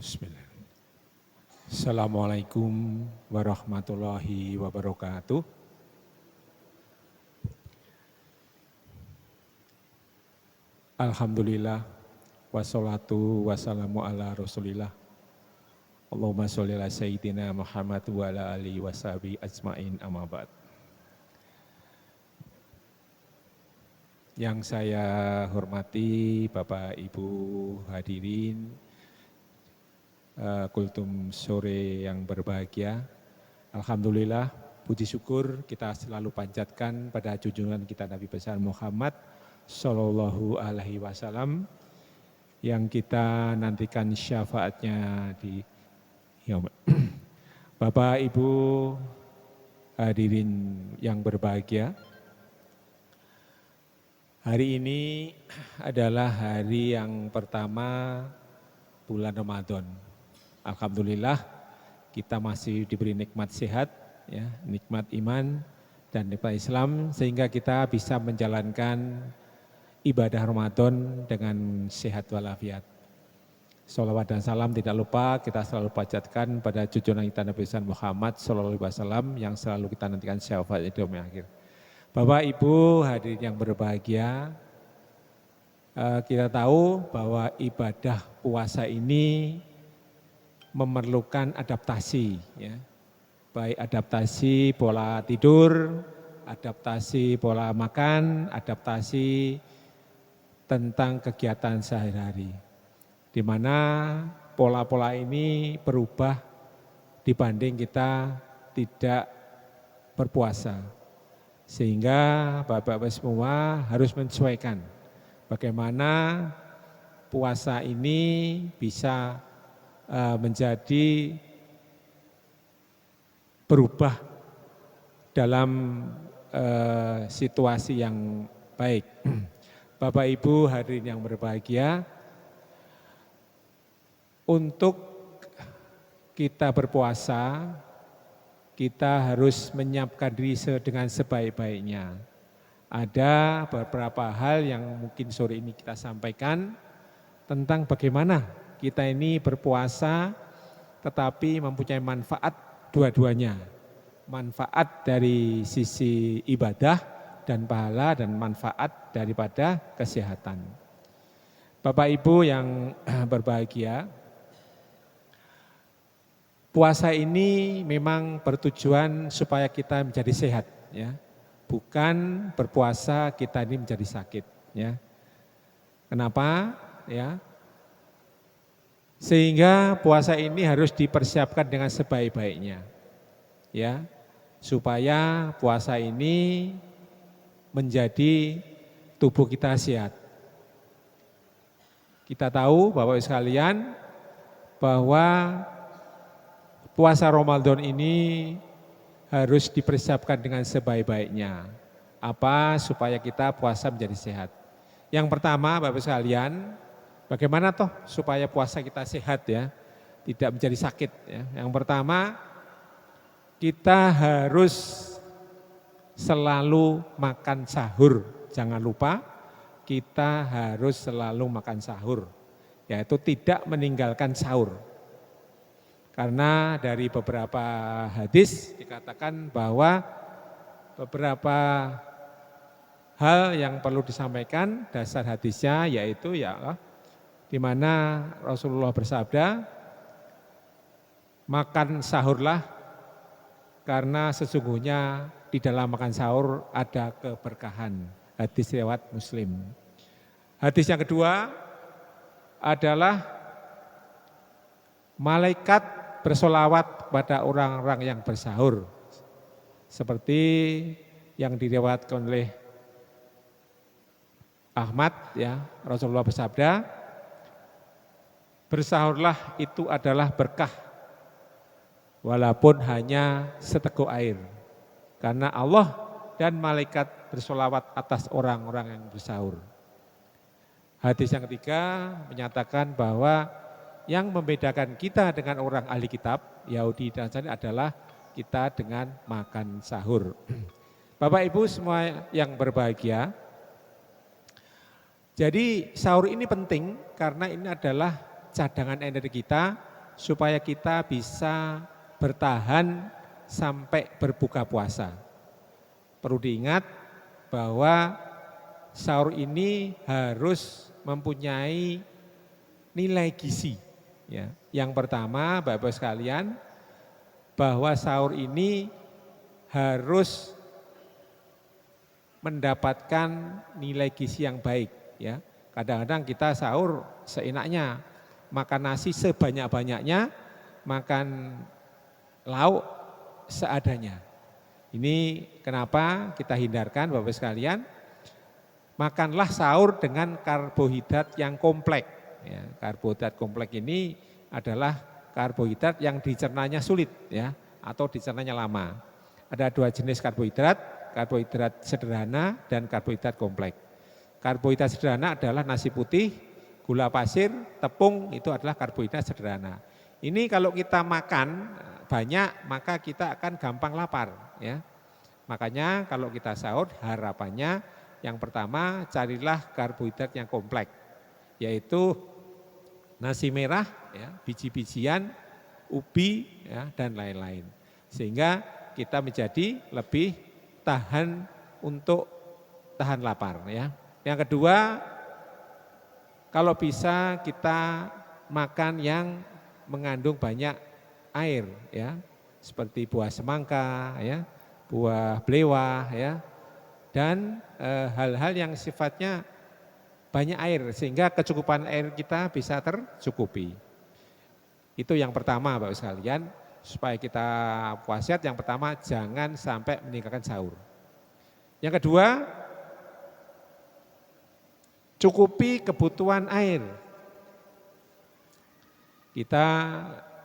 Bismillah. Assalamualaikum warahmatullahi wabarakatuh. Alhamdulillah wassalatu wassalamu ala Rasulillah. Allahumma sholli ala sayyidina Muhammad wa ala alihi washabihi ajmain amma ba'd. Yang saya hormati Bapak Ibu hadirin kultum sore yang berbahagia. Alhamdulillah, puji syukur kita selalu panjatkan pada junjungan kita Nabi besar Muhammad Sallallahu Alaihi Wasallam yang kita nantikan syafaatnya di yaum. Bapak Ibu hadirin yang berbahagia, hari ini adalah hari yang pertama bulan Ramadan. Alhamdulillah kita masih diberi nikmat sehat, ya, nikmat iman dan nikmat Islam sehingga kita bisa menjalankan ibadah Ramadan dengan sehat walafiat. Sholawat dan salam tidak lupa kita selalu panjatkan pada junjungan kita Nabi besar Muhammad Sallallahu Alaihi Wasallam yang selalu kita nantikan syafaat di yaumil akhir. Bapak Ibu hadirin yang berbahagia, kita tahu bahwa ibadah puasa ini memerlukan adaptasi, ya. Baik adaptasi pola tidur, adaptasi pola makan, adaptasi tentang kegiatan sehari-hari. Di mana pola-pola ini berubah dibanding kita tidak berpuasa. Sehingga Bapak-Bapak semua harus menyesuaikan bagaimana puasa ini bisa menjadi berubah dalam situasi yang baik. Bapak Ibu hadirin yang berbahagia, untuk kita berpuasa, kita harus menyiapkan diri dengan sebaik-baiknya. Ada beberapa hal yang mungkin sore ini kita sampaikan tentang bagaimana kita ini berpuasa tetapi mempunyai manfaat dua-duanya. Manfaat dari sisi ibadah dan pahala dan manfaat daripada kesehatan. Bapak Ibu yang berbahagia, puasa ini memang bertujuan supaya kita menjadi sehat, ya. Bukan berpuasa kita ini menjadi sakit, ya. Kenapa? Ya. Sehingga puasa ini harus dipersiapkan dengan sebaik-baiknya, ya, supaya puasa ini menjadi tubuh kita sehat. Kita tahu Bapak Ibu sekalian bahwa puasa Ramadan ini harus dipersiapkan dengan sebaik-baiknya. Apa? Supaya kita puasa menjadi sehat. Yang pertama Bapak Ibu sekalian, bagaimana toh supaya puasa kita sehat, ya, tidak menjadi sakit, ya. Yang pertama, kita harus selalu makan sahur. Jangan lupa kita harus selalu makan sahur, yaitu tidak meninggalkan sahur. Karena dari beberapa hadis dikatakan bahwa beberapa hal yang perlu disampaikan, dasar hadisnya yaitu ya di mana Rasulullah bersabda, makan sahurlah karena sesungguhnya di dalam makan sahur ada keberkahan. Hadis riwayat Muslim. Hadis yang kedua adalah malaikat bersolawat pada orang-orang yang bersahur. Seperti yang diriwayatkan oleh Ahmad, ya, Rasulullah bersabda, bersahurlah itu adalah berkah, walaupun hanya seteguk air. Karena Allah dan malaikat bersolawat atas orang-orang yang bersahur. Hadis yang ketiga menyatakan bahwa yang membedakan kita dengan orang ahli kitab, Yahudi dan Nasrani adalah kita dengan makan sahur. Bapak Ibu semua yang berbahagia, jadi sahur ini penting karena ini adalah cadangan energi kita supaya kita bisa bertahan sampai berbuka puasa. Perlu diingat bahwa sahur ini harus mempunyai nilai gizi. Ya. Yang pertama, Bapak-Ibu sekalian, bahwa sahur ini harus mendapatkan nilai gizi yang baik. Ya. Kadang-kadang kita sahur seenaknya, makan nasi sebanyak-banyaknya, makan lauk seadanya. Ini kenapa kita hindarkan Bapak sekalian, makanlah sahur dengan karbohidrat yang kompleks. Ya, karbohidrat kompleks ini adalah karbohidrat yang dicernanya sulit, ya, atau dicernanya lama. Ada 2 jenis karbohidrat, karbohidrat sederhana dan karbohidrat kompleks. Karbohidrat sederhana adalah nasi putih, gula pasir, tepung, itu adalah karbohidrat sederhana. Ini kalau kita makan banyak, maka kita akan gampang lapar. Ya. Makanya kalau kita sahur, harapannya yang pertama carilah karbohidrat yang kompleks, yaitu nasi merah, ya, biji-bijian, ubi, ya, dan lain-lain. Sehingga kita menjadi lebih tahan untuk tahan lapar. Ya. Yang kedua, kalau bisa kita makan yang mengandung banyak air, ya, seperti buah semangka, ya, buah belewah, ya, dan hal-hal yang sifatnya banyak air sehingga kecukupan air kita bisa tercukupi. Itu yang pertama, Bapak sekalian, supaya kita puasa. Yang pertama, jangan sampai meninggalkan sahur. Yang kedua, cukupi kebutuhan air. Kita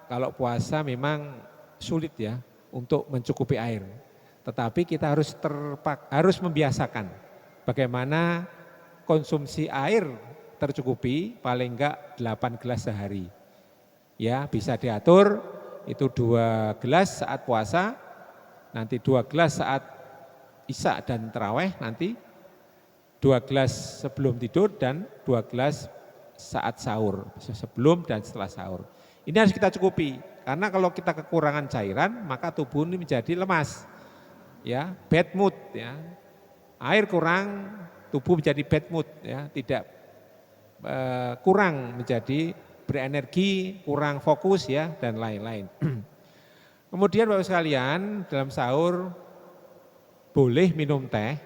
kalau puasa memang sulit, ya, untuk mencukupi air. Tetapi kita harus membiasakan bagaimana konsumsi air tercukupi paling enggak 8 gelas sehari. Ya, bisa diatur itu 2 gelas saat puasa, nanti 2 gelas saat isya dan tarawih, nanti 2 gelas sebelum tidur dan 2 gelas saat sahur, sebelum dan setelah sahur. Ini harus kita cukupi, karena kalau kita kekurangan cairan, maka tubuh ini menjadi lemas. Ya, bad mood, ya. Air kurang, tubuh menjadi bad mood, ya, tidak kurang menjadi berenergi, kurang fokus, ya, dan lain-lain. Kemudian Bapak sekalian, dalam sahur boleh minum teh,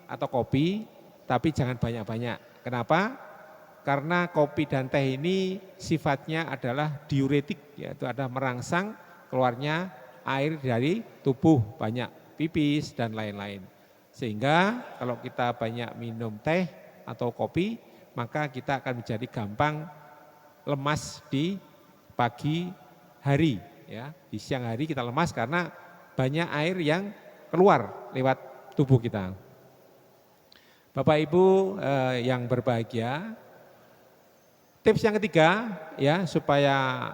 atau kopi, tapi jangan banyak-banyak. Kenapa? Karena kopi dan teh ini sifatnya adalah diuretik, yaitu ada merangsang keluarnya air dari tubuh, banyak pipis dan lain-lain. Sehingga kalau kita banyak minum teh atau kopi, maka kita akan menjadi gampang lemas di pagi hari. Ya. Di siang hari kita lemas karena banyak air yang keluar lewat tubuh kita. Bapak Ibu yang berbahagia, tips yang ketiga, ya, supaya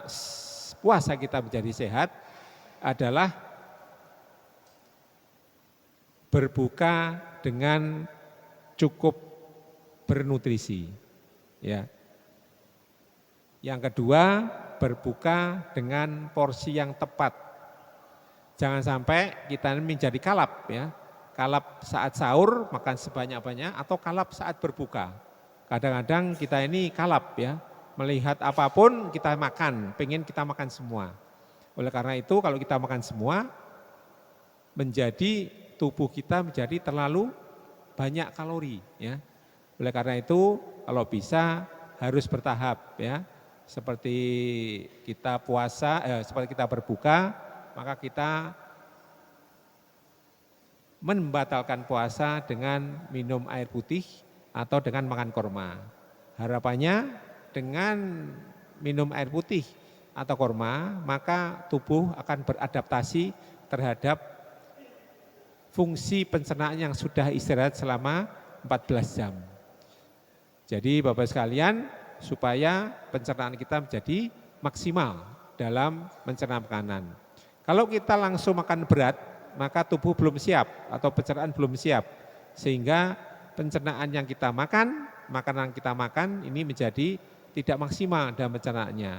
puasa kita menjadi sehat adalah berbuka dengan cukup bernutrisi. Ya. Yang kedua, berbuka dengan porsi yang tepat. Jangan sampai kita menjadi kalap, ya. Kalap saat sahur makan sebanyak-banyak atau kalap saat berbuka. Kadang-kadang kita ini kalap, ya, melihat apapun kita makan, pengen kita makan semua. Oleh karena itu kalau kita makan semua, menjadi tubuh kita menjadi terlalu banyak kalori, ya. Oleh karena itu kalau bisa harus bertahap, ya. Seperti kita puasa, seperti kita berbuka, maka kita membatalkan puasa dengan minum air putih atau dengan makan korma. Harapannya dengan minum air putih atau korma, maka tubuh akan beradaptasi terhadap fungsi pencernaan yang sudah istirahat selama 14 jam. Jadi Bapak sekalian, supaya pencernaan kita menjadi maksimal dalam mencerna makanan. Kalau kita langsung makan berat, maka tubuh belum siap atau pencernaan belum siap. Sehingga pencernaan yang kita makan, makanan yang kita makan ini menjadi tidak maksimal dalam pencernaannya.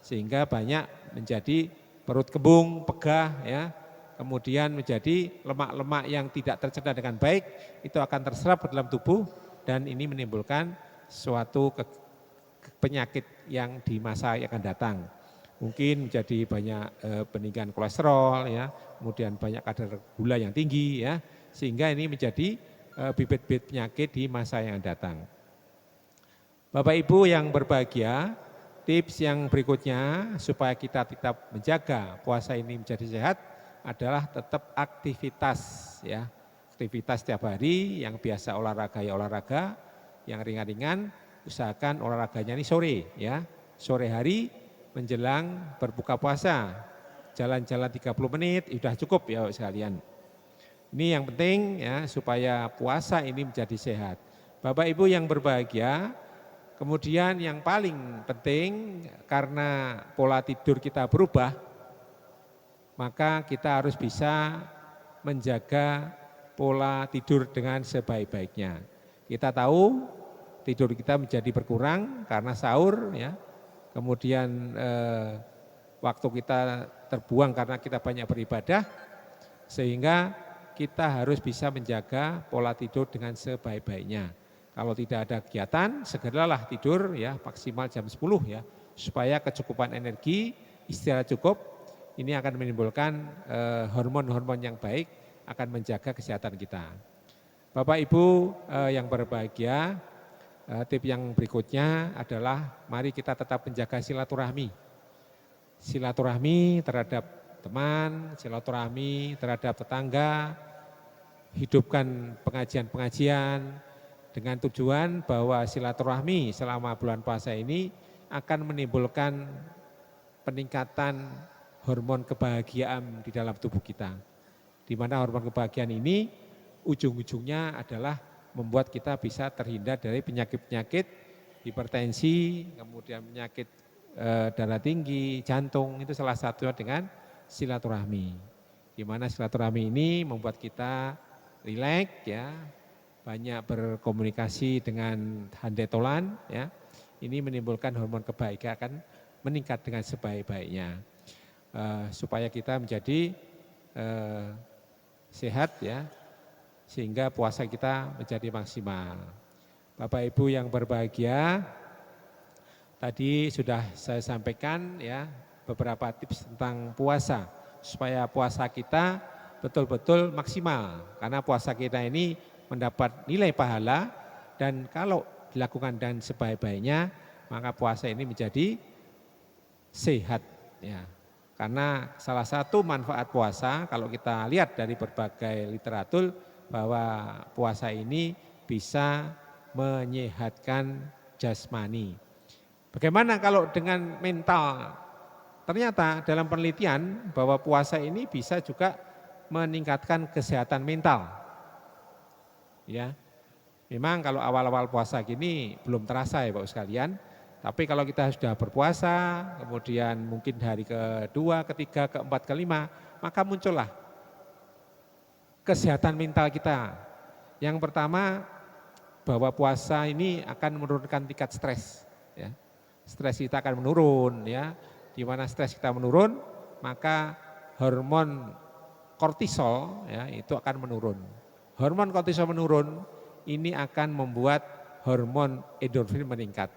sehingga banyak menjadi perut kembung, pegah ya. Kemudian menjadi lemak-lemak yang tidak tercerna dengan baik itu akan terserap ke dalam tubuh dan ini menimbulkan suatu penyakit yang di masa yang akan datang. Mungkin menjadi banyak peningkatan kolesterol ya, kemudian banyak kadar gula yang tinggi ya, sehingga ini menjadi bibit-bibit penyakit di masa yang akan datang. Bapak Ibu yang berbahagia, tips yang berikutnya supaya kita tetap menjaga puasa ini menjadi sehat adalah tetap aktivitas ya. Aktivitas setiap hari, yang biasa olahraga ya olahraga, yang ringan-ringan usahakan olahraganya ini sore ya. Sore hari menjelang berbuka puasa. Jalan-jalan 30 menit sudah cukup ya sekalian. Ini yang penting ya supaya puasa ini menjadi sehat. Bapak Ibu yang berbahagia, kemudian yang paling penting karena pola tidur kita berubah, maka kita harus bisa menjaga pola tidur dengan sebaik-baiknya. Kita tahu tidur kita menjadi berkurang karena sahur ya. Kemudian waktu kita terbuang karena kita banyak beribadah, sehingga kita harus bisa menjaga pola tidur dengan sebaik-baiknya. Kalau tidak ada kegiatan, segeralah tidur ya maksimal jam 10 ya, supaya kecukupan energi, istirahat cukup, ini akan menimbulkan hormon-hormon yang baik, akan menjaga kesehatan kita. Bapak Ibu yang berbahagia, tips yang berikutnya adalah mari kita tetap menjaga silaturahmi. Silaturahmi terhadap teman, silaturahmi terhadap tetangga, hidupkan pengajian-pengajian, dengan tujuan bahwa silaturahmi selama bulan puasa ini akan menimbulkan peningkatan hormon kebahagiaan di dalam tubuh kita. Di mana hormon kebahagiaan ini ujung-ujungnya adalah membuat kita bisa terhindar dari penyakit-penyakit hipertensi, kemudian penyakit darah tinggi, jantung, itu salah satunya dengan silaturahmi. Di mana silaturahmi ini membuat kita rileks ya, banyak berkomunikasi dengan handetolan ya. Ini menimbulkan hormon kebahagiaan meningkat dengan sebaik-baiknya. Supaya kita menjadi sehat ya, sehingga puasa kita menjadi maksimal. Bapak Ibu yang berbahagia, tadi sudah saya sampaikan ya beberapa tips tentang puasa supaya puasa kita betul-betul maksimal, karena puasa kita ini mendapat nilai pahala dan kalau dilakukan dengan sebaik-baiknya maka puasa ini menjadi sehat ya. Karena salah satu manfaat puasa kalau kita lihat dari berbagai literatur bahwa puasa ini bisa menyehatkan jasmani. Bagaimana kalau dengan mental? Ternyata dalam penelitian bahwa puasa ini bisa juga meningkatkan kesehatan mental. Ya, memang kalau awal-awal puasa gini belum terasa ya Bapak sekalian. Tapi kalau kita sudah berpuasa, kemudian mungkin hari kedua, ketiga, keempat, kelima, maka muncullah kesehatan mental kita. Yang pertama, bahwa puasa ini akan menurunkan tingkat stres. Ya. Stres kita akan menurun, ya. Di mana stres kita menurun, maka hormon kortisol ya itu akan menurun. Hormon kortisol menurun, ini akan membuat hormon endorfin meningkat.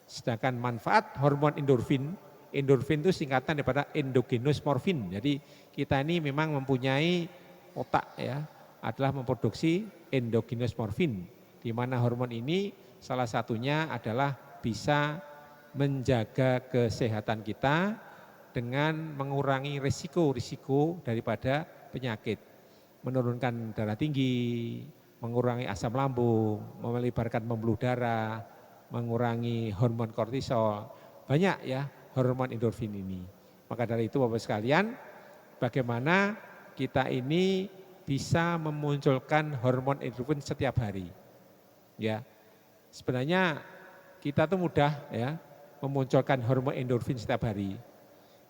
Sedangkan manfaat hormon endorfin itu singkatan daripada endogenous morfin. Jadi kita ini memang mempunyai otak ya, adalah memproduksi endogenous morfin. Di mana hormon ini salah satunya adalah bisa menjaga kesehatan kita dengan mengurangi risiko daripada penyakit. Menurunkan darah tinggi, mengurangi asam lambung, melebarkan pembuluh darah, mengurangi hormon kortisol. Banyak ya hormon endorfin ini. Maka dari itu Bapak sekalian, bagaimana kita ini bisa memunculkan hormon endorfin setiap hari. Ya. Sebenarnya kita tuh mudah ya memunculkan hormon endorfin setiap hari.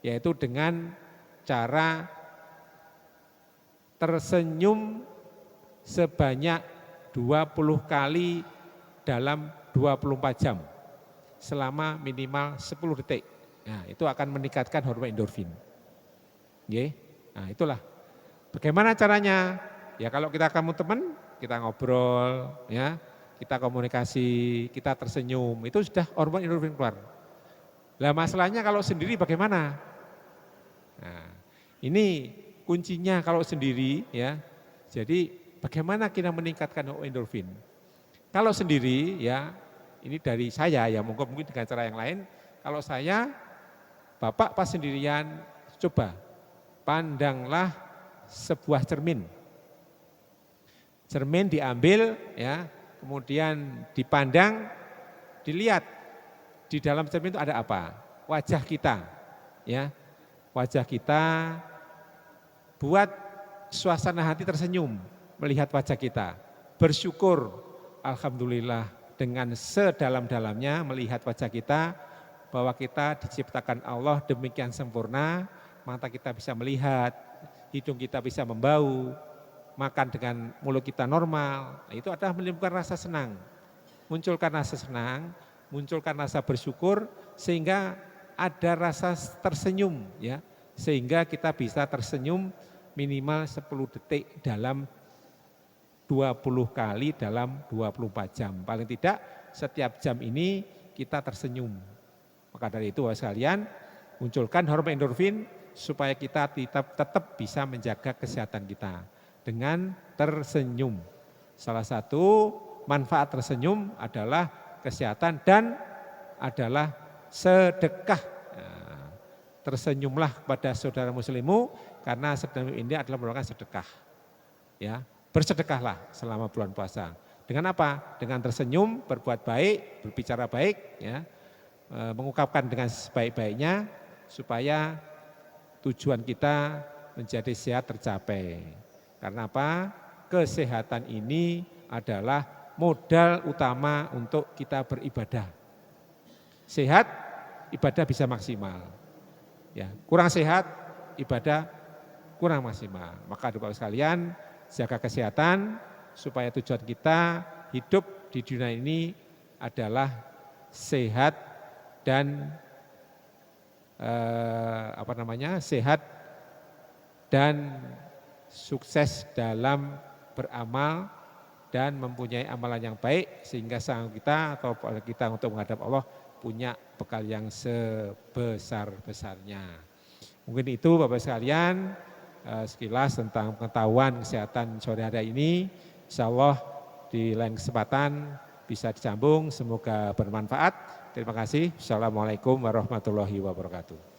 Yaitu dengan cara tersenyum sebanyak 20 kali dalam 24 jam selama minimal 10 detik. Nah, itu akan meningkatkan hormon endorfin. Nggih. Nah, itulah. Bagaimana caranya? Ya kalau kita kamu teman, kita ngobrol, ya, kita komunikasi, kita tersenyum, itu sudah hormon endorfin keluar. Lah masalahnya kalau sendiri bagaimana? Nah, ini kuncinya kalau sendiri ya. Jadi bagaimana kita meningkatkan endorfin? Kalau sendiri ya, ini dari saya ya, mungkin dengan cara yang lain. Kalau saya, Bapak pas sendirian, coba pandanglah sebuah cermin. Cermin diambil ya, kemudian dipandang, dilihat di dalam cermin itu ada apa? Wajah kita, ya, wajah kita. Buat suasana hati tersenyum melihat wajah kita. Bersyukur, alhamdulillah dengan sedalam-dalamnya melihat wajah kita bahwa kita diciptakan Allah demikian sempurna, mata kita bisa melihat, hidung kita bisa membau, makan dengan mulut kita normal. Nah, itu adalah menimbulkan rasa senang. Munculkan rasa senang, munculkan rasa bersyukur sehingga ada rasa tersenyum ya. Sehingga kita bisa tersenyum minimal 10 detik dalam 20 kali dalam 24 jam. Paling tidak setiap jam ini kita tersenyum. Maka dari itu sekalian munculkan hormon endorfin supaya kita tetap bisa menjaga kesehatan kita dengan tersenyum. Salah satu manfaat tersenyum adalah kesehatan dan adalah sedekah. Nah, tersenyumlah kepada saudara muslimmu karena sebenarnya ini adalah merupakan sedekah. Ya, bersedekahlah selama bulan puasa. Dengan apa? Dengan tersenyum, berbuat baik, berbicara baik, ya, mengungkapkan dengan sebaik-baiknya supaya tujuan kita menjadi sehat tercapai. Karena apa? Kesehatan ini adalah modal utama untuk kita beribadah. Sehat, ibadah bisa maksimal. Ya, kurang sehat, ibadah kurang maksimal. Maka Bapak sekalian, jaga kesehatan supaya tujuan kita hidup di dunia ini adalah sehat dan sehat dan sukses dalam beramal dan mempunyai amalan yang baik sehingga sanggup kita atau kita untuk menghadap Allah punya bekal yang sebesar-besarnya. Mungkin itu Bapak sekalian sekilas tentang pengetahuan kesehatan sore hari ini. Insyaallah di lain kesempatan bisa disambung, semoga bermanfaat. Terima kasih. Assalamualaikum warahmatullahi wabarakatuh.